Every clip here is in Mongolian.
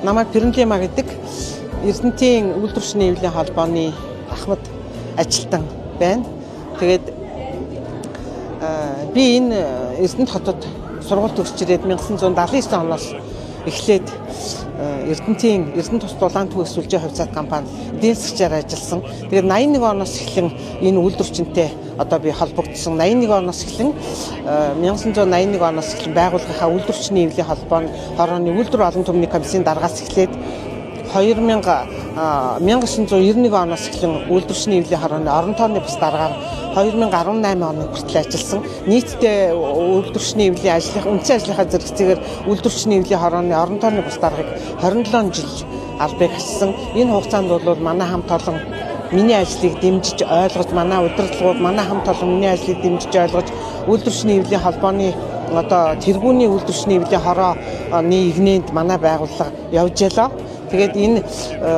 Намайг Пирлема гэдэг Эрдэнэтийн үйлдвэрчний хэвлэлийн холбооны ахмад ажилтан байна. Тэгээд би энэ Эрдэнэт хотод сургууль төгсөж ирээд 1979 оноос эхлээд Эрдэнэт тус дулаан түүх сүлжээ хувьцаат компани дээлсгчээр ажилласан. Тэгээд 81 оноос эхлэн энэ үйлдвэрчинтэй одоо би холбогдсон. 81 оноос эхлэн 1981 оноос эхлэн байгууллагынхаа үйлдвэрчний хэвлэлийн холбооны хорооны үйлдвэр олон түмний комиссийн даргаас эхлээд 1991 оноос эхлэн үйлдвэрчний хэвлэлийн хорооны орон тооны бус даргаар 2018 оны хүртэл ажилласан. Нийтдээ үйлдвэрчний хэвлэлийн ажлын үндсэн ажлынхаа зэрэгцээгээр үйлдвэрчний хэвлэлийн хорооны орон тооны бус даргаыг 27 жил албыг хассан. Энэ хугацаанд бол манай хамт олон миний ажлыг дэмжиж ойлгож, манай удирдлагууд манай хамт олон миний ажлыг дэмжиж ойлгож үйлдвэрчний хэвлэлийн холбооны одоо тэргүүний үйлдвэрчний хэвлэлийн хорооны игнэнд манай байгууллага явж ялаа. Тэгээд энэ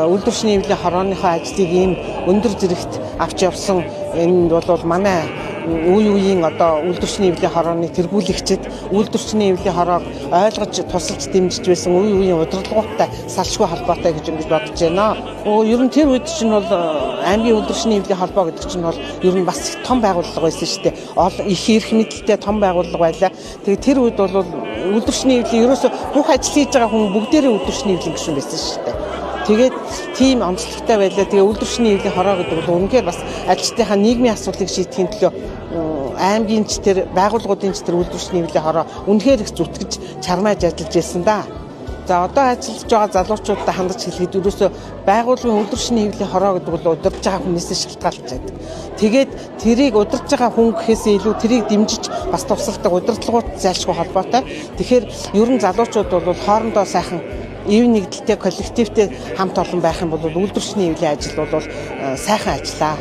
үйлдвэрчний хэвлэлийн хорооныхоо ажлыг ийм өндөр зэрэгт авч явсан энэ бол манай үе үеийн одоо үйлдвэрчний хэвлэлийн хорооны тэргүүлэгчид үйлдвэрчний хэвлэлийн хороог ойлгож тусалж дэмжиж байсан үе үеийн удирдлагуудтай салшгүй холбоотой гэж ингэж бодож байна. Ер нь тэр үед чинь бол аймгийн үйлдвэрчний хэвлэлийн холбоо гэдэг чинь бол ер нь бас том байгууллага байсан шүү дээ. Их эрх мэдэлтэй том байгууллага байлаа. Тэгээд тэр үед бол үйлдвэрчний хэвлэлийн ерөөсө бүх ажил хийж байгаа хүн бүгдээрээ үйлдвэрчний хэвлэлийн гишүүн байсан шүү дээ. Тэгээд тийм онцлогтой байлаа. Тэгээ үйлдвэрчний хэвлэлийн хороо гэдэг бол үнэхээр бас ажилчдынхаа нийгмийн асуудлыг шийдэхин төлөө аймгийн ч тэр байгууллагуудын ч тэр үйлдвэрчний хэвлэлийн хороо үнэхээр их зүтгэж чармааж ажиллаж байсан да. За одоо ажиллаж байгаа залуучуудад хандаж хэлэхэд ерөөсөө байгууллагын үйлдвэрчний хэвлэлийн хороо гэдэг бол удирдах байгаа хүнээс шалтгаалж байдаг. Тэгээд тэрийг удирдах байгаа хүн гэхээсээ илүү тэрийг дэмжиж бас тусалдаг удирдлагууд зайлшгүй холбоотой. Тэгэхээр ер нь залуучууд бол хоорондоо сайхан ив нэгдэлтэй коллективтэй хамт олон байх юм бол үйлдвэрчний хэвлэлийн ажил бол сайхан ажиллаа.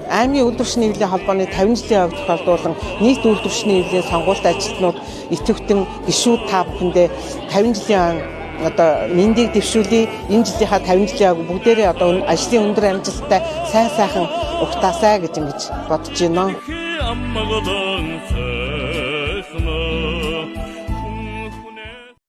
Аймгийн үйлдвэрчний хэвлэлийн холбооны 50 жилийн явц тохиолдуулан нийт үйлдвэрчний хэвлэлийн сонгуульт ажилтнууд идэвхтэн гишүүд та бүхэндээ 50 жилийн одоо мэндийг дэвшүүлье. Энэ жилийнхаа 50 жилийн бүгдээрээ одоо ажлын өндөр амжилттай сайн сайхан угтаасаа гэж ингэж бодож байна.